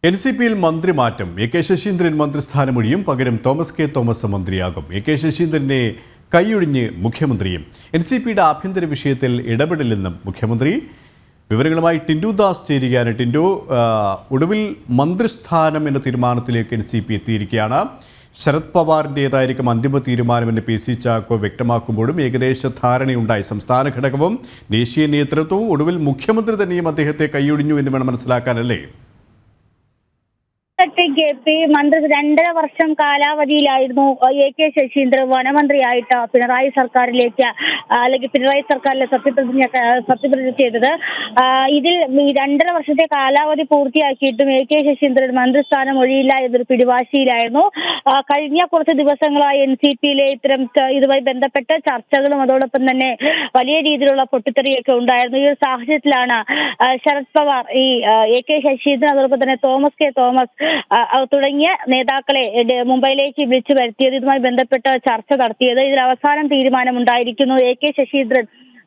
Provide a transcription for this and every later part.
NCPയിൽ മന്ത്രിമാറ്റം. A.K. Saseendran മന്ത്രിസ്ഥാനമൊഴിയും. പകരം Thomas K Thomas മന്ത്രിയാകും. A.K. ശശീന്ദ്രനെ കൈയൊഴിഞ്ഞ് മുഖ്യമന്ത്രിയും. NCPയുടെ ആഭ്യന്തര വിഷയത്തിൽ ഇടപെടില്ലെന്നും മുഖ്യമന്ത്രി. വിവരങ്ങളുമായി ടിൻഡു ദാസ് ചേരുകയാണ്. ടിൻഡു, ഒടുവിൽ മന്ത്രിസ്ഥാനം എന്ന തീരുമാനത്തിലേക്ക് NCP എത്തിയിരിക്കുകയാണ്. ശരത് പവാറിൻ്റേതായിരിക്കും അന്തിമ തീരുമാനമെന്ന് PC ചാക്കോ വ്യക്തമാക്കുമ്പോഴും ഏകദേശ ധാരണയുണ്ടായി. സംസ്ഥാന ഘടകവും ദേശീയ നേതൃത്വവും ഒടുവിൽ മുഖ്യമന്ത്രി തന്നെയും അദ്ദേഹത്തെ കൈയൊഴിഞ്ഞു എന്ന് വേണം മനസ്സിലാക്കാനല്ലേ? മന്ത്രി 2.5 വർഷം കാലാവധിയിലായിരുന്നു A.K. ശശീന്ദ്രൻ വനമന്ത്രിയായിട്ട് പിണറായി സർക്കാരിലേക്ക് അല്ലെങ്കിൽ പിണറായി സർക്കാരിലെ സത്യപ്രതിജ്ഞ ചെയ്തത്. ഇതിൽ 2.5 വർഷത്തെ കാലാവധി പൂർത്തിയാക്കിയിട്ടും A.K. ശശീന്ദ്രൻ മന്ത്രിസ്ഥാനം ഒഴിയില്ല എന്നൊരു പിടിവാശിയിലായിരുന്നു. കഴിഞ്ഞ കുറച്ച് ദിവസങ്ങളായി NCPയിലെ ഇതുമായി ബന്ധപ്പെട്ട ചർച്ചകളും അതോടൊപ്പം തന്നെ വലിയ രീതിയിലുള്ള പൊട്ടിത്തെറിയൊക്കെ ഉണ്ടായിരുന്നു. ഈ ഒരു സാഹചര്യത്തിലാണ് ശരത് പവാർ ഈ A.K. ശശീന്ദ്രൻ അതോടൊപ്പം തന്നെ തോമസ് കെ തോമസ് തുടങ്ങിയ നേതാക്കളെ മുംബൈയിലേക്ക് വിളിച്ചു വരുത്തിയത്. ഇതുമായി ബന്ധപ്പെട്ട ചർച്ച നടത്തിയത്. ഇതിൽ അവസാനം തീരുമാനമുണ്ടായിരിക്കുന്നു. A.K. ശശീന്ദ്രൻ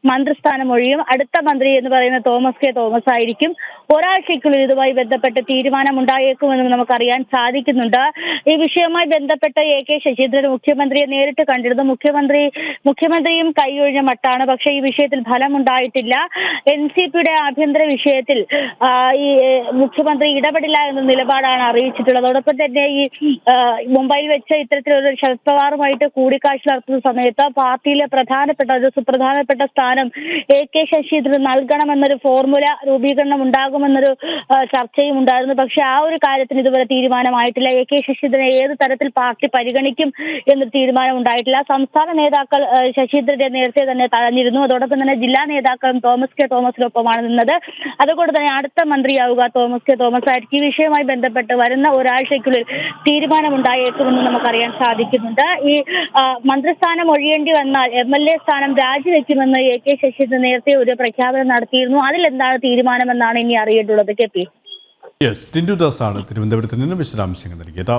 മന്ത്രിസ്ഥാനം ഒഴിയും. അടുത്ത മന്ത്രി എന്ന് പറയുന്ന തോമസ് കെ തോമസ് ആയിരിക്കും. ഒരാഴ്ചയ്ക്കുള്ളിൽ ഇതുമായി ബന്ധപ്പെട്ട് തീരുമാനമുണ്ടായേക്കുമെന്നും നമുക്കറിയാൻ സാധിക്കുന്നുണ്ട്. ഈ വിഷയവുമായി ബന്ധപ്പെട്ട് A.K. ശശീന്ദ്രൻ മുഖ്യമന്ത്രിയെ നേരിട്ട് കണ്ടിരുന്നു. മുഖ്യമന്ത്രിയും കൈയൊഴിഞ്ഞ മട്ടാണ്. പക്ഷേ ഈ വിഷയത്തിൽ ഫലമുണ്ടായിട്ടില്ല. NCPയുടെ ആഭ്യന്തര വിഷയത്തിൽ ഈ മുഖ്യമന്ത്രി ഇടപെടില്ല എന്ന നിലപാടാണ് അറിയിച്ചിട്ടുള്ളത്. അതോടൊപ്പം തന്നെ ഈ മുംബൈയിൽ വെച്ച് ഇത്തരത്തിലൊരു ശരത് പവാറുമായിട്ട് കൂടിക്കാഴ്ച നടത്തുന്ന സമയത്ത് പാർട്ടിയിലെ സുപ്രധാനപ്പെട്ട സ്ഥാനം A.K. ശശീന്ദ്രൻ നൽകണമെന്നൊരു ഫോർമുല രൂപീകരണം ഉണ്ടാകുമെന്നൊരു ചർച്ചയും ഉണ്ടായിരുന്നു. പക്ഷെ ആ ഒരു കാര്യത്തിന് ഇതുവരെ തീരുമാനമായിട്ടില്ല. A.K. ശശീന്ദ്രനെ ഏത് തരത്തിൽ പാർട്ടി പരിഗണിക്കും എന്നൊരു തീരുമാനം ഉണ്ടായിട്ടില്ല. സംസ്ഥാന നേതാക്കൾ ശശീന്ദ്രനെ നേരത്തെ തന്നെ തഴഞ്ഞിരുന്നു. അതോടൊപ്പം തന്നെ ജില്ലാ നേതാക്കളും തോമസ് കെ തോമസിനൊപ്പമാണ് നിന്നത്. അതുകൊണ്ട് തന്നെ അടുത്ത മന്ത്രിയാവുക തോമസ് കെ തോമസ് ആയിരിക്കും. ഈ വിഷയവുമായി ബന്ധപ്പെട്ട് വരുന്ന ഒരാഴ്ചയ്ക്കുള്ളിൽ തീരുമാനമുണ്ടായേക്കുമെന്ന് നമുക്കറിയാൻ സാധിക്കുന്നുണ്ട്. ഈ മന്ത്രിസ്ഥാനം ഒഴിയേണ്ടി വന്നാൽ MLA സ്ഥാനം രാജിവെക്കുമെന്ന് A.K. ശശീന്ദ്രൻ നേരത്തെ ഒരു പ്രഖ്യാപനം നടത്തിയിരുന്നു. അതിലെന്താണ് തീരുമാനമെന്നാണ് ഇനി അറിയേണ്ടുള്ളത്. KP ടിൻഡു ദാസ് ആണ് തിരുവനന്തപുരത്ത് നിന്ന് വിശദാംശങ്ങൾ നൽകിയത്.